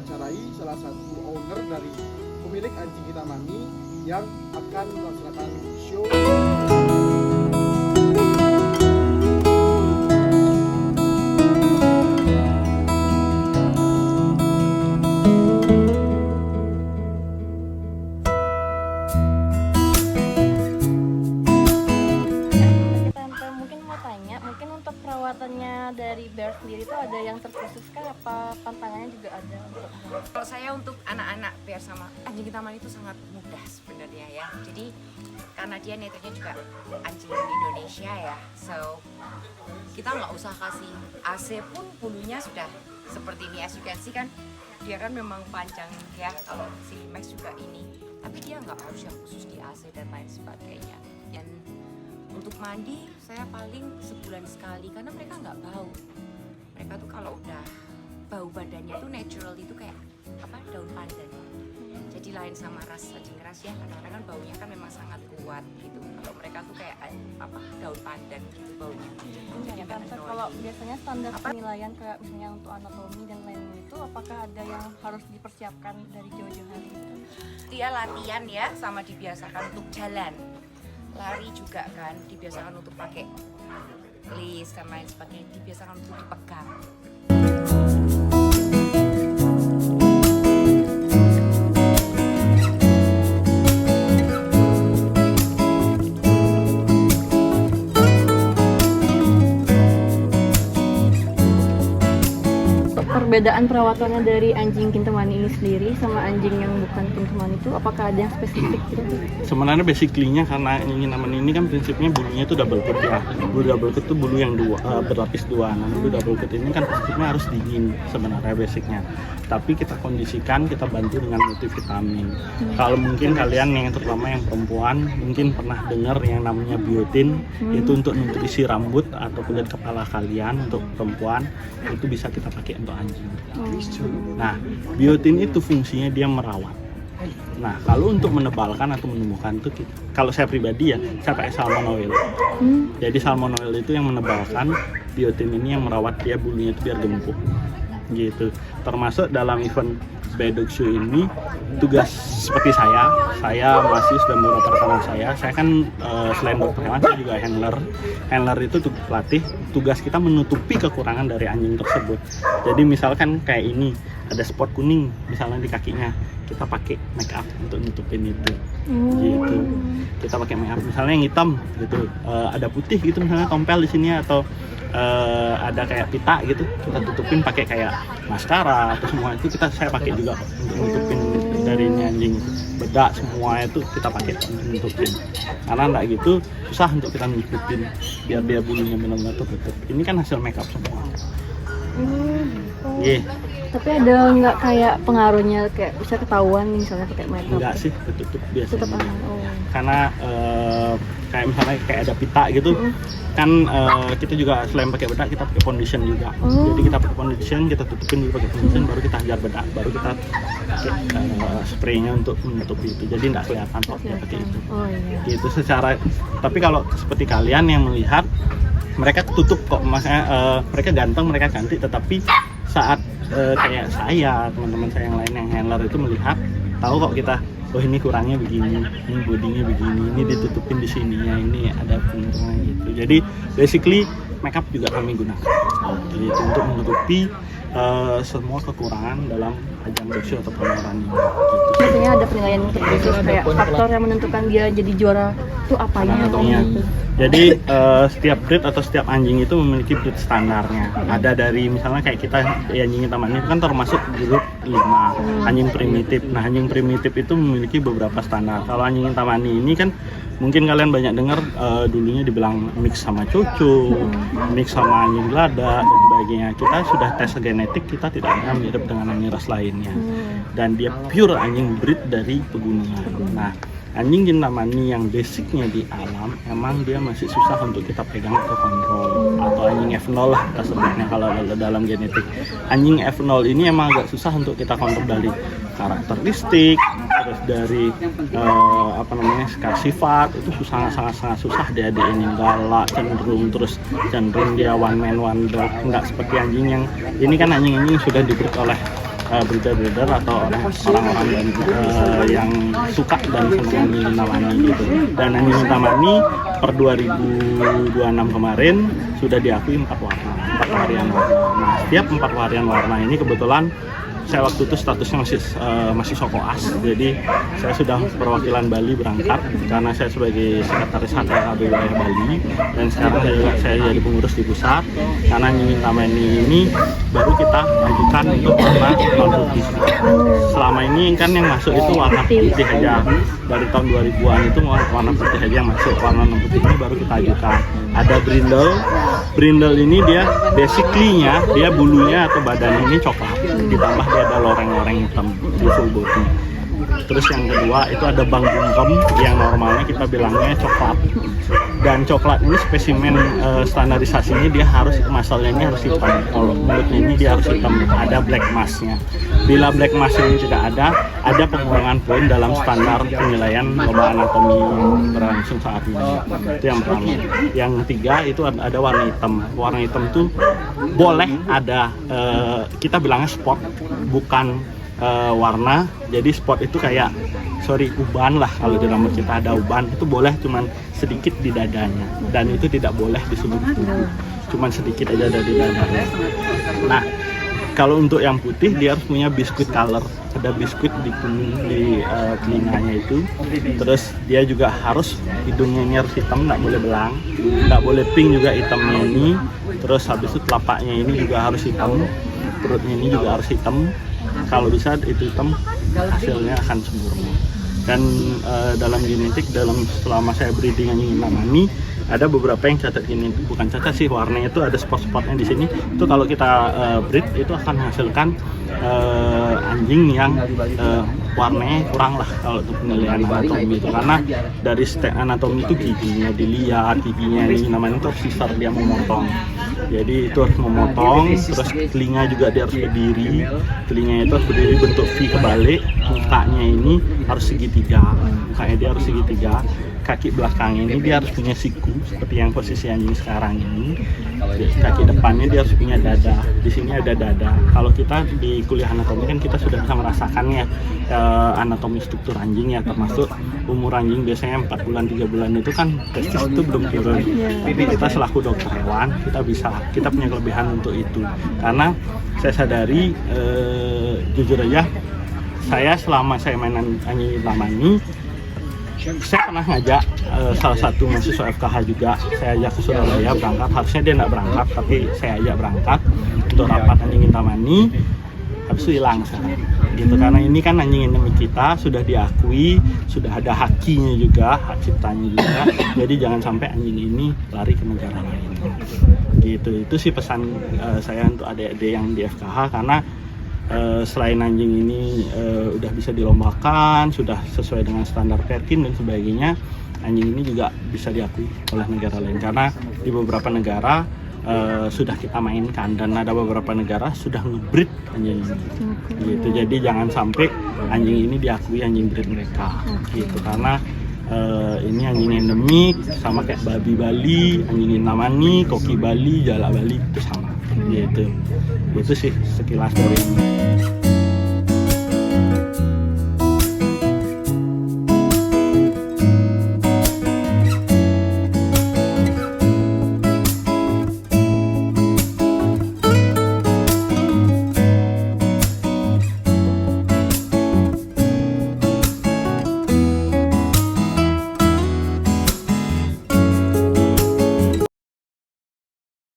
mewawancarai salah satu owner dari pemilik anjing Kintamani yang akan melaksanakan show. Perawatannya dari Bear sendiri itu ada yang terkhusus kah? Apa pantangannya juga ada? Kalau saya untuk anak-anak Bear sama anjing Kintamani itu sangat mudah sebenarnya ya. Jadi karena dia nature-nya juga anjing Indonesia ya, so kita nggak usah kasih AC pun bulunya sudah seperti ini. As you can see kan, dia kan memang panjang ya. Kalau si Max juga ini, tapi dia nggak harus yang khusus di AC dan lain sebagainya. Dan untuk mandi saya paling sebulan sekali karena mereka nggak bau. Mereka tuh kalau udah bau badannya tuh natural itu kayak apa, daun pandan. Jadi lain sama ras anjing ras ya, kadang-kadang kan baunya kan memang sangat kuat gitu. Kalau mereka tuh kayak apa, daun pandan gitu baunya. Jadi kalau biasanya standar penilaian kayak misalnya untuk anatomi dan lain-lain itu, apakah ada yang harus dipersiapkan dari jauh-jauh hari gitu? Dia latihan ya, sama dibiasakan untuk jalan. Lari juga kan dibiasakan untuk pakai leash dan lain sebagainya, dibiasakan untuk dipegang. Perbedaan perawatannya dari anjing Kintamani ini sendiri sama anjing yang bukan Kintamani itu, apakah ada yang spesifik gitu? Sebenarnya basically-nya karena anjing Kintamani ini kan prinsipnya bulunya itu double coat ya. Bulu double coat itu bulu yang berlapis dua. Nah, bulu double coat ini kan prinsipnya harus dingin sebenarnya basicnya. Tapi kita kondisikan, kita bantu dengan multivitamin. Kalau mungkin kalian yang terutama yang perempuan mungkin pernah dengar yang namanya biotin, itu untuk nutrisi rambut atau kulit kepala kalian untuk perempuan, itu bisa kita pakai untuk anjing. Nah, biotin itu fungsinya dia merawat. Nah, kalau untuk menebalkan atau menumbuhkan itu, kalau saya pribadi ya, saya pakai salmon oil. Jadi salmon oil itu yang menebalkan, biotin ini yang merawat dia bulunya itu biar gemuk. Gitu. Termasuk dalam event Bedog Show ini, tugas seperti saya masih sudah beberapa rekan saya kan selain dokter hewan, saya juga handler itu pelatih. Tugas kita menutupi kekurangan dari anjing tersebut. Jadi misalkan kayak ini ada spot kuning misalnya di kakinya, kita pakai make up untuk nutupin itu. Gitu. Kita pakai make up misalnya yang hitam gitu, ada putih gitu misalnya tompel di sini, atau ada kayak pita gitu, kita tutupin pakai kayak maskara atau semua itu saya pakai juga untuk nutupin dari ini anjing. Bedak semua itu kita pakai untuk nutupin, karena enggak gitu susah untuk kita nutupin biar dia bulunya benar-benar tertutup. Ini kan hasil makeup semua. Tapi ada nggak kayak pengaruhnya, kayak bisa ketahuan misalnya pakai makeup? Enggak sih, tertutup biasanya. Tetap aman. Karena kayak misalnya kayak ada pita gitu, kan kita juga selain pakai bedak kita pakai foundation juga. Jadi kita pakai foundation, kita tutupin dulu pakai foundation, baru kita hajar bedak, baru kita pakai spraynya untuk menutupi itu. Jadi nggak kelihatan kok dia pakai itu. Gitu secara. Tapi kalau seperti kalian yang melihat, mereka ketutup kok, maksudnya mereka ganteng, mereka cantik, tetapi saat kayak saya, teman-teman saya yang lain yang handler itu melihat, tahu kok kita, oh ini kurangnya begini, ini bodinya begini, ini ditutupin di sininya, ini ada penuntungan gitu. Jadi basically makeup juga kami gunakan gitu, untuk menutupi semua kekurangan dalam ajang dog show atau pameran ini. Gitu. Biasanya ada penilaian terkhusus kayak faktor yang menentukan dia jadi juara itu apanya? Jadi setiap breed atau setiap anjing itu memiliki breed standarnya. Ada dari misalnya kayak kita anjing Kintamani itu kan termasuk grup 5 anjing primitif. Nah, anjing primitif itu memiliki beberapa standar. Kalau anjing Kintamani ini kan mungkin kalian banyak dengar dulunya dibilang mix sama cucu, mix sama anjing lada dan sebagainya. Kita sudah tes genetik, kita tidak ada mirip dengan anjing ras lainnya. Dan dia pure anjing breed dari pegunungan. Nah, anjing Kintamani yang basicnya di alam, emang dia masih susah untuk kita pegang atau kontrol, atau anjing F0 lah kita sebutnya kalau dalam genetik. Anjing F0 ini emang agak susah untuk kita kontrol dari karakteristik, terus dari sifat, itu sangat susah. Dia ini galak, cenderung dia one man one dog, nggak seperti anjing yang ini kan anjing sudah diberi oleh breeder atau orang-orang yang suka dan senang anjing Kintamani gitu. Dan anjing Kintamani per 2026 kemarin sudah diakui 4 varian warna. Nah, setiap 4 varian warna ini kebetulan saya waktu itu statusnya masih Sokoas, jadi saya sudah perwakilan Bali berangkat karena saya sebagai sekretaris HTRAB wilayah Bali, dan sekarang saya jadi pengurus di pusat. Karena anjing Kintamani ini baru kita ajukan untuk warna non putih. Selama ini kan yang masuk itu warna putih aja, dari tahun 2000-an itu warna putih aja yang masuk. Warna non putih ini baru kita ajukan. Ada brindle ini dia basically-nya dia bulunya atau badannya ini coklat, ditambah dia ada loreng-loreng hitam di full body. Terus yang kedua itu ada bang bungkem yang normalnya kita bilangnya coklat, dan coklat ini spesimen standarisasinya dia harus masalahnya ini harus hitam. Kalau mulutnya ini dia harus hitam, ada black mask-nya. Bila black mask ini tidak ada pengurangan poin dalam standar penilaian lomba anatomi berlangsung saat ini. Itu yang pertama. Yang ketiga itu ada warna hitam. Warna hitam tuh boleh ada kita bilangnya spot, bukan warna. Jadi spot itu kayak uban lah, kalau di rambut kita ada uban itu boleh cuman sedikit di dadanya, dan itu tidak boleh di seluruh tubuh, cuman sedikit aja ada di dadanya. Nah, kalau untuk yang putih dia harus punya biskuit color, ada biskuit di telinganya itu. Terus dia juga harus hidungnya ini harus hitam, nggak boleh belang, nggak boleh pink juga hitamnya ini. Terus habis itu telapaknya ini juga harus hitam, perutnya ini juga harus hitam. Kalau bisa itu hitam, hasilnya akan sempurna. Dan dalam genetik, selama saya breeding anjing Kintamani, ada beberapa yang cacat genetik, bukan cacat sih, warnanya itu ada spot-spotnya di sini. Itu kalau kita breed itu akan menghasilkan anjing yang warnanya kurang lah kalau untuk penilaian anatomi itu, karena dari stek anatomi itu giginya dilihat, giginya ini namanya itu sisar, dia memotong. Jadi itu harus memotong, terus telinga juga dia harus berdiri, telinganya itu harus berdiri bentuk V kebalik, mukanya ini harus segitiga, mukanya dia harus segitiga, kaki belakangnya ini dia harus punya siku seperti yang posisi anjing sekarang ini. Kaki depannya dia harus punya dada, di sini ada dada. Kalau kita di kuliah anatomi kan kita sudah bisa merasakan ya anatomi struktur anjing ya, termasuk umur anjing biasanya 4 bulan 3 bulan itu kan testis itu belum turun. Tapi kita selaku dokter hewan kita punya kelebihan untuk itu, karena saya sadari jujur aja saya selama saya main anjing Kintamani, saya pernah ngajak salah satu mahasiswa FKH juga, saya ajak ke Surabaya berangkat, harusnya dia nggak berangkat tapi saya ajak berangkat untuk rapat anjing Kintamani, habis itu hilang sekarang gitu. Karena ini kan anjing endemik kita, sudah diakui, sudah ada hakinya juga, hak ciptanya juga, jadi jangan sampai anjing ini lari ke negara lain gitu. Itu sih pesan saya untuk adik-adik yang di FKH, karena selain anjing ini udah bisa dilombakan, sudah sesuai dengan standar Perkin dan sebagainya, anjing ini juga bisa diakui oleh negara lain, karena di beberapa negara sudah kita mainkan, dan ada beberapa negara sudah nge-breed anjing ini gitu. Jadi jangan sampai anjing ini diakui anjing breed mereka gitu, karena ini anjing endemik, sama kayak babi Bali, anjing Kintamani, koki Bali, jalak Bali itu sama gitu. Itu sih sekilas dari ini.